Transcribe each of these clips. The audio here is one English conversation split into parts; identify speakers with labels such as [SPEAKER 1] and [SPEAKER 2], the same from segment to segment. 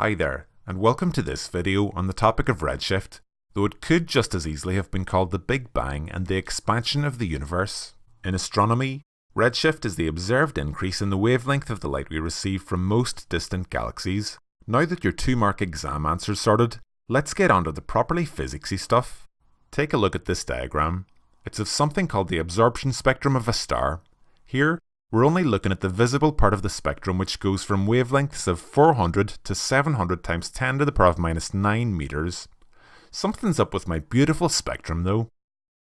[SPEAKER 1] Hi there, and welcome to this video on the topic of redshift, though it could just as easily have been called the Big Bang and the expansion of the universe. In astronomy, redshift is the observed increase in the wavelength of the light we receive from most distant galaxies. Now that your 2-mark exam answers sorted, let's get on to the properly physicsy stuff. Take a look at this diagram. It's of something called the absorption spectrum of a star. Here, we're only looking at the visible part of the spectrum, which goes from wavelengths of 400 to 700 times 10 to the power of minus 9 meters. Something's up with my beautiful spectrum though.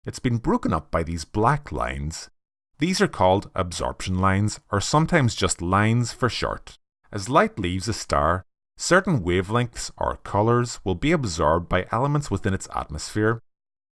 [SPEAKER 1] It's been broken up by these black lines. These are called absorption lines, or sometimes just lines for short. As light leaves a star, certain wavelengths or colours will be absorbed by elements within its atmosphere.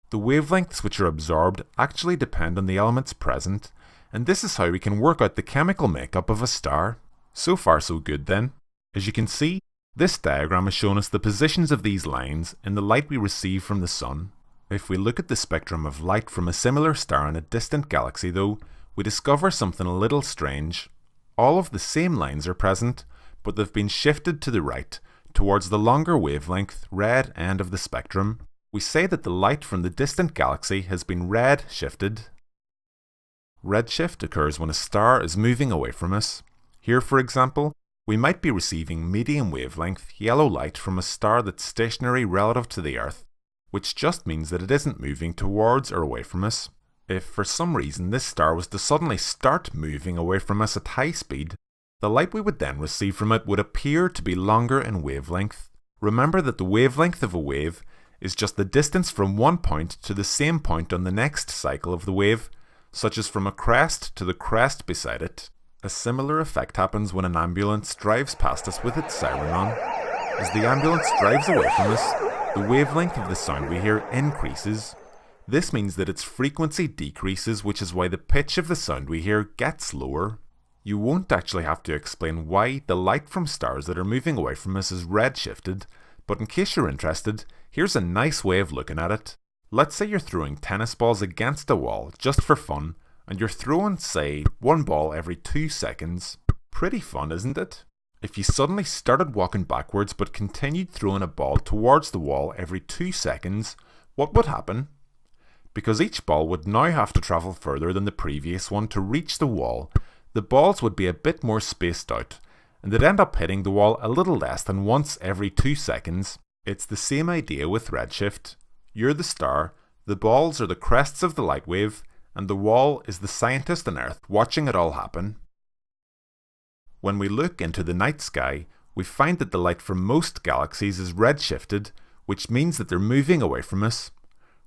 [SPEAKER 1] The wavelengths which are absorbed actually depend on the elements present, and this is how we can work out the chemical makeup of a star. So far so good then. As you can see, this diagram has shown us the positions of these lines in the light we receive from the sun. If we look at the spectrum of light from a similar star in a distant galaxy though, we discover something a little strange. All of the same lines are present, but they've been shifted to the right, towards the longer wavelength, red end of the spectrum. We say that the light from the distant galaxy has been red shifted. Redshift occurs when a star is moving away from us. Here, for example, we might be receiving medium wavelength yellow light from a star that's stationary relative to the Earth, which just means that it isn't moving towards or away from us. If for some reason this star was to suddenly start moving away from us at high speed, the light we would then receive from it would appear to be longer in wavelength. Remember that the wavelength of a wave is just the distance from one point to the same point on the next cycle of the wave, such as from a crest to the crest beside it. A similar effect happens when an ambulance drives past us with its siren on. As the ambulance drives away from us, the wavelength of the sound we hear increases. This means that its frequency decreases, which is why the pitch of the sound we hear gets lower. You won't actually have to explain why the light from stars that are moving away from us is redshifted, but in case you're interested, here's a nice way of looking at it. Let's say you're throwing tennis balls against a wall just for fun, and you're throwing, say, one ball every 2 seconds. Pretty fun, isn't it? If you suddenly started walking backwards but continued throwing a ball towards the wall every 2 seconds, what would happen? Because each ball would now have to travel further than the previous one to reach the wall, the balls would be a bit more spaced out, and they'd end up hitting the wall a little less than once every 2 seconds. It's the same idea with redshift. You're the star, the balls are the crests of the light wave, and the wall is the scientist on Earth watching it all happen. When we look into the night sky, we find that the light from most galaxies is redshifted, which means that they're moving away from us.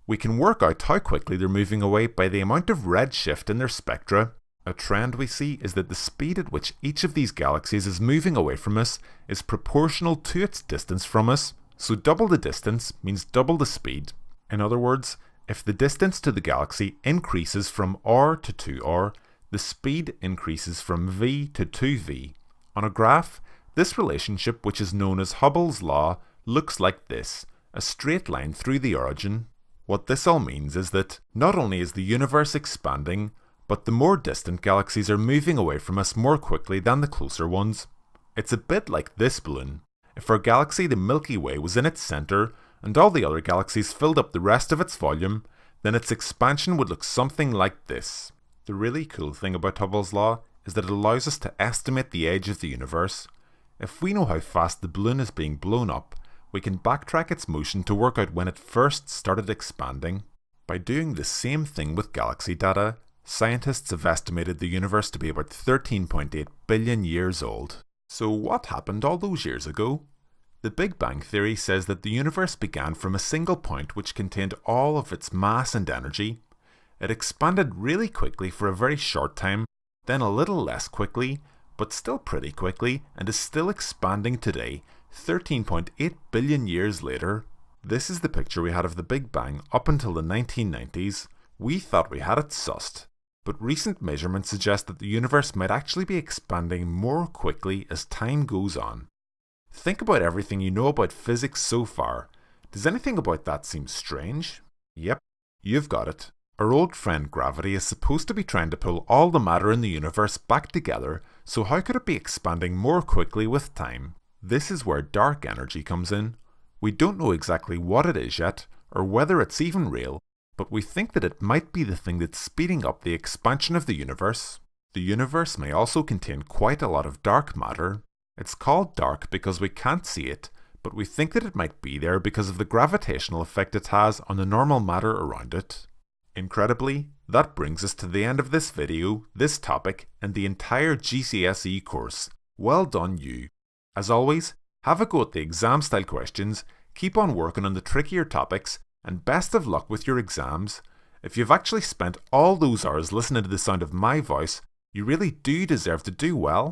[SPEAKER 1] We can work out how quickly they're moving away by the amount of redshift in their spectra. A trend we see is that the speed at which each of these galaxies is moving away from us is proportional to its distance from us. So double the distance means double the speed. In other words, if the distance to the galaxy increases from r to 2r, the speed increases from v to 2v. On a graph, this relationship, which is known as Hubble's law, looks like this, a straight line through the origin. What this all means is that not only is the universe expanding, but the more distant galaxies are moving away from us more quickly than the closer ones. It's a bit like this balloon. If our galaxy, the Milky Way, was in its centre, and all the other galaxies filled up the rest of its volume, then its expansion would look something like this. The really cool thing about Hubble's law is that it allows us to estimate the age of the universe. If we know how fast the balloon is being blown up, we can backtrack its motion to work out when it first started expanding. By doing the same thing with galaxy data, scientists have estimated the universe to be about 13.8 billion years old. So what happened all those years ago? The Big Bang Theory says that the universe began from a single point which contained all of its mass and energy. It expanded really quickly for a very short time, then a little less quickly, but still pretty quickly, and is still expanding today, 13.8 billion years later. This is the picture we had of the Big Bang up until the 1990s. We thought we had it sussed. But recent measurements suggest that the universe might actually be expanding more quickly as time goes on. Think about everything you know about physics so far. Does anything about that seem strange? Yep, you've got it. Our old friend gravity is supposed to be trying to pull all the matter in the universe back together, so how could it be expanding more quickly with time? This is where dark energy comes in. We don't know exactly what it is yet, or whether it's even real, but we think that it might be the thing that's speeding up the expansion of the universe. The universe may also contain quite a lot of dark matter. It's called dark because we can't see it, but we think that it might be there because of the gravitational effect it has on the normal matter around it. Incredibly, that brings us to the end of this video, this topic, and the entire GCSE course. Well done you. As always, have a go at the exam style questions, keep on working on the trickier topics, and best of luck with your exams. If you've actually spent all those hours listening to the sound of my voice, you really do deserve to do well.